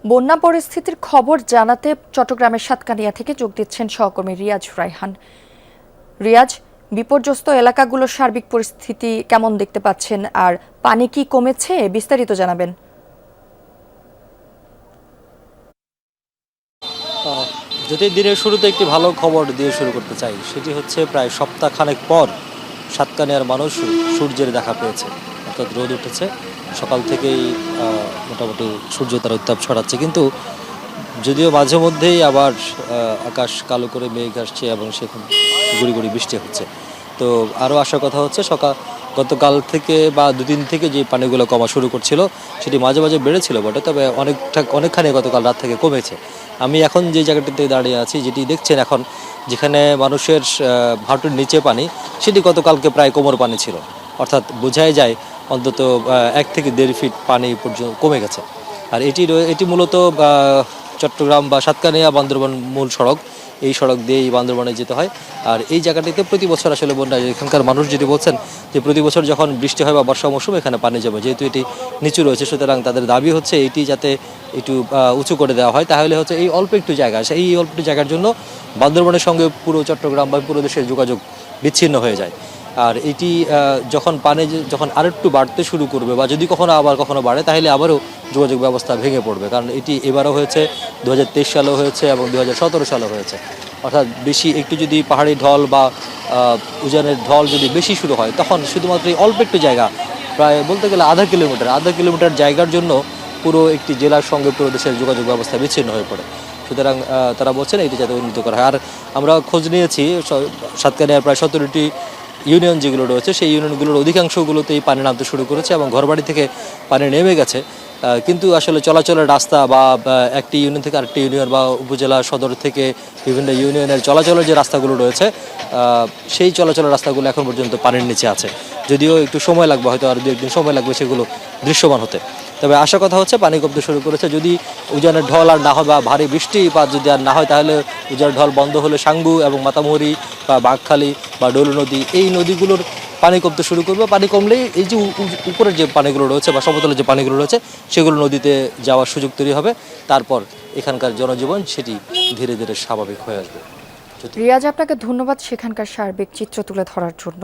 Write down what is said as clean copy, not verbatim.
বন্যা পরিস্থিতির খবর জানাতে চট্টগ্রামের সাতকানিয়া থেকে যোগ দিচ্ছেন সহকর্মী রিয়াজ রায়হান। রিয়াজ, বিপর্যস্ত এলাকাগুলোর সার্বিক পরিস্থিতি কেমন দেখতে পাচ্ছেন, আর পানি কি কমেছে, বিস্তারিত জানাবেন। যদি দিনের শুরুতে একটি ভালো খবর দিয়ে শুরু করতে চাই, সেটি হচ্ছে প্রায় সপ্তাহখানেক পর সাতকানিয়ার মানুষ সূর্যের দেখা পেয়েছে, অর্থাৎ রোদ উঠেছে। সকাল থেকেই মোটামুটি সূর্য তার উত্তাপ ছড়াচ্ছে, কিন্তু যদিও মাঝে মধ্যেই আবার আকাশ কালো করে মেঘ আসছে এবং সেখানে গুড়ি গুড়ি বৃষ্টি হচ্ছে। তো আরও আসার কথা হচ্ছে গতকাল থেকে বা দুদিন থেকে যে পানিগুলো কমা শুরু করছিল, সেটি মাঝে মাঝে বেড়েছিল বটে, তবে অনেকখানি গতকাল রাত থেকে কমেছে। আমি এখন যে জায়গাটিতে দাঁড়িয়ে আছি, যেটি দেখছেন এখন, যেখানে মানুষের হাঁটুর নিচে পানি, সেটি গতকালকে প্রায় কোমর পানি ছিল। অর্থাৎ বোঝাই যায় অন্তত 1 থেকে 1.5 ফিট পানি পর্যন্ত কমে গেছে। আর এটি মূলত চট্টগ্রাম বা সাতকানিয়া বান্দরবান মূল সড়ক, এই সড়ক দিয়েই বান্দরবানে যেতে হয়। আর এই জায়গাটিতে প্রতি বছর আসলে বন্যা, এখানকার মানুষ যদি বলছেন যে প্রতি বছর যখন বৃষ্টি হয় বা বর্ষা মৌসুম এখানে পানি জমে, যেহেতু এটি নিচু রয়েছে, সুতরাং তাদের দাবি হচ্ছে এটি যাতে একটু উঁচু করে দেওয়া হয়, তাহলে হচ্ছে এই অল্প একটু জায়গা, এই অল্প একটু জায়গার জন্য বান্দরবানের সঙ্গে পুরো চট্টগ্রাম বা পুরো দেশের যোগাযোগ বিচ্ছিন্ন হয়ে যায়। আর এটি যখন পানি যখন আরেকটু বাড়তে শুরু করবে বা যদি কখনো বাড়ে, তাহলে আবারও যোগাযোগ ব্যবস্থা ভেঙে পড়বে। কারণ এটি এবারও হয়েছে, 2023 সালেও হয়েছে এবং 2017 সালেও হয়েছে। অর্থাৎ বেশি একটু যদি পাহাড়ি ঢল বা উজানের ঢল যদি বেশি শুরু হয়, তখন শুধুমাত্র এই অল্প একটু জায়গা, প্রায় বলতে গেলে আধা কিলোমিটার জায়গার জন্য পুরো একটি জেলার সঙ্গে পুরো দেশের যোগাযোগ ব্যবস্থা বিচ্ছিন্ন হয়ে পড়ে। সুতরাং তারা বলছেন এটি যাতে উন্নত করা হয়। আর আমরা খোঁজ নিয়েছি, সাতকানিয়ার প্রায় 17টি ইউনিয়ন যেগুলো রয়েছে, সেই ইউনিয়নগুলোর অধিকাংশগুলোতেই পানি নামতে শুরু করেছে এবং ঘরবাড়ি থেকে পানি নেমে গেছে। কিন্তু আসলে চলাচলের রাস্তা বা একটি ইউনিয়ন থেকে আরেকটি ইউনিয়ন বা উপজেলা সদর থেকে বিভিন্ন ইউনিয়নের চলাচলের যে রাস্তাগুলো রয়েছে, সেই চলাচলের রাস্তাগুলো এখন পর্যন্ত পানির নিচে আছে। যদিও একটু সময় লাগবে, হয়তো আর 2-1 দিন সময় লাগবে সেগুলো দৃশ্যমান হতে। তবে আশা কথা হচ্ছে পানি কমতে শুরু করেছে। যদি উজানের ঢল আর না হয় বা ভারী বৃষ্টিপাত যদি আর না হয়, তাহলে উজানের ঢল বন্ধ হলে সাঙ্গু এবং মাতামুহুরী বা বাঘখালী বা ডলু নদী, এই নদীগুলোর পানি কমতে শুরু করবে। পানি কমলেই এই যে উপরের যে পানিগুলো রয়েছে বা সমতলের যে পানিগুলো রয়েছে, সেগুলো নদীতে যাওয়ার সুযোগ তৈরি হবে। তারপর এখানকার জনজীবন সেটি ধীরে ধীরে স্বাভাবিক হয়ে আসবে। রিয়াজ, আপনাকে ধন্যবাদ সেখানকার সার্বিক চিত্র তুলে ধরার জন্য।